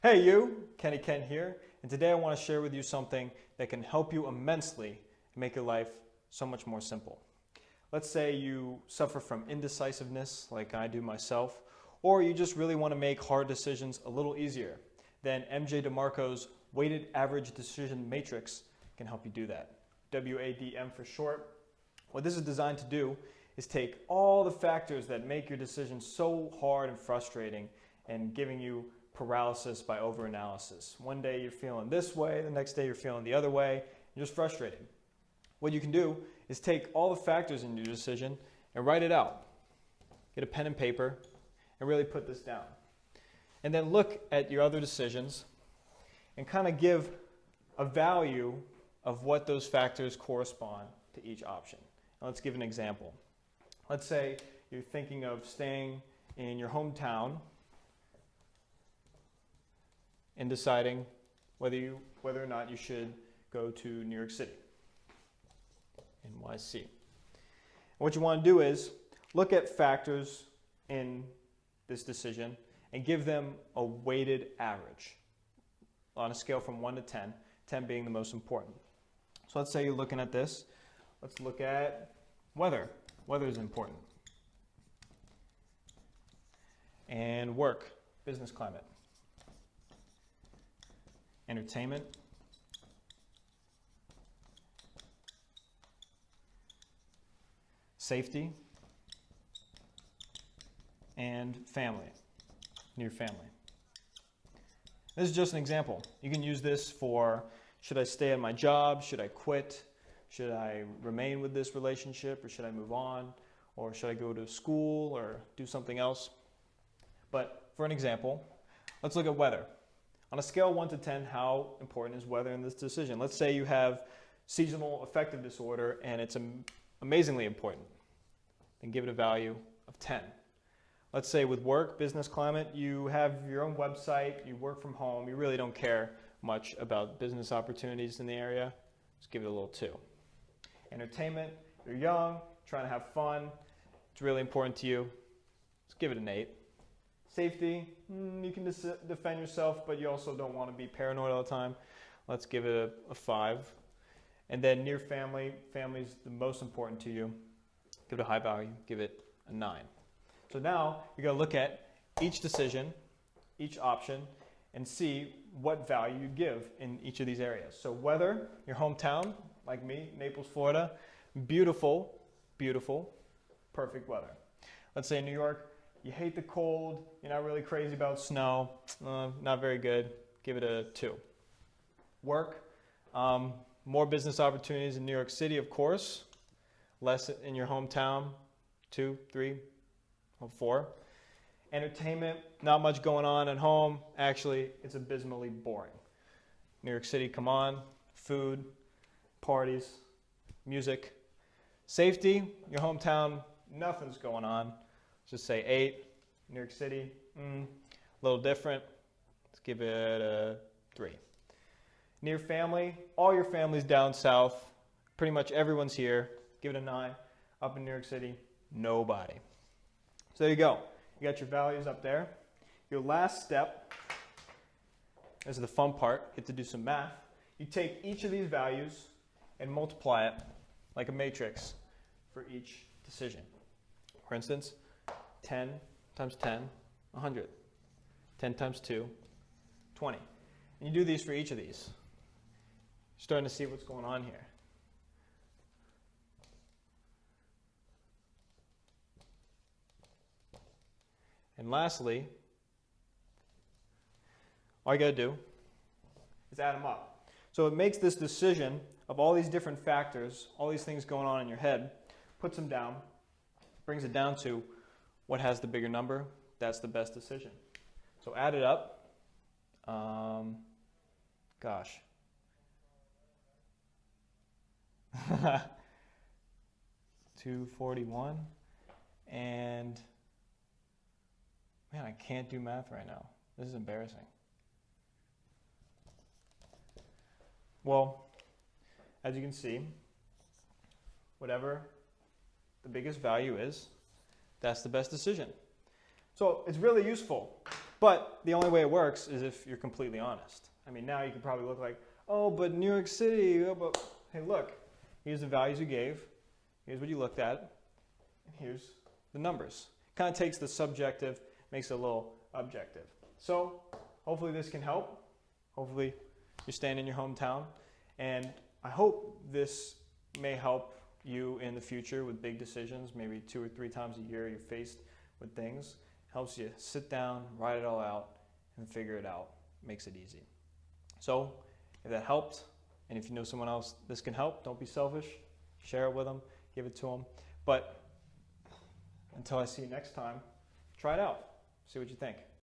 Hey you, Kenny Ken here, and today I want to share with you something that can help you immensely and make your life so much more simple. Let's say you suffer from indecisiveness like I do myself, or you just really want to make hard decisions a little easier. Then DeMarco's weighted average decision matrix can help you do that. WADM for short. What this is designed to do is take all the factors that make your decisions so hard and frustrating and giving you paralysis by overanalysis. One day you're feeling this way, the next day you're feeling the other way, you're just frustrated. What you can do is take all the factors in your decision and write it out. Get a pen and paper and really put this down. And then look at your other decisions and kind of give a value of what those factors correspond to each option. Now let's give an example. Let's say you're thinking of staying in your hometown and deciding whether or not you should go to New York City, NYC. And what you want to do is look at factors in this decision and give them a weighted average on a scale from 1 to 10, 10 being the most important. So let's say you're looking at this. Let's look at weather. Weather is important. And work, business climate. Entertainment. Safety. And family, near family. This is just an example. You can use this for, should I stay at my job? Should I quit? Should I remain with this relationship, or should I move on? Or should I go to school or do something else? But for an example, let's look at weather. On a scale of 1 to 10, how important is weather in this decision? Let's say you have seasonal affective disorder and it's amazingly important. Then give it a value of 10. Let's say with work, business climate, you have your own website, you work from home, you really don't care much about business opportunities in the area. Just give it a little 2. Entertainment, you're young, trying to have fun, it's really important to you. Let's give it an 8. Safety, you can defend yourself, but you also don't want to be paranoid all the time. Let's give it a 5. And then near family, family is the most important to you. Give it a high value, give it a 9. So now you're going to look at each decision, each option, and see what value you give in each of these areas. So weather, your hometown, like me, Naples, Florida, beautiful, beautiful, perfect weather. Let's say New York, you hate the cold, you're not really crazy about snow, not very good, give it a 2. Work, more business opportunities in New York City, of course, less in your hometown, 2, 3, 4. Entertainment, not much going on at home, actually it's abysmally boring. New York City, come on, food, parties, music. Safety, your hometown, nothing's going on. Just say 8. New York City, a little different. Let's give it a 3. Near family, all your family's down south. Pretty much everyone's here. Give it a 9. Up in New York City, nobody. So there you go. You got your values up there. Your last step, this is the fun part, get to do some math. You take each of these values and multiply it like a matrix for each decision. For instance, 10 times 10, 100. 10 times 2, 20. And you do these for each of these. You're starting to see what's going on here. And lastly, all you got to do is add them up. So it makes this decision of all these different factors, all these things going on in your head, puts them down, brings it down to what has the bigger number, that's the best decision. So add it up. 241. And man, I can't do math right now. This is embarrassing. Well, as you can see, whatever the biggest value is, that's the best decision. So it's really useful But the only way it works is if you're completely honest. I mean, now you can probably look like, oh, but New York City, oh, but hey, look, here's the values you gave, here's what you looked at, and here's the numbers. Kind of takes the subjective, makes it a little objective. So hopefully this can help. Hopefully you're staying in your hometown. And I hope this may help you in the future with big decisions. Maybe 2 or 3 times a year you're faced with things. Helps you sit down, write it all out, and figure it out. Makes it easy. So if that helped, and if you know someone else this can help, don't be selfish. Share it with them, give it to them. But until I see you next time, try it out. See what you think.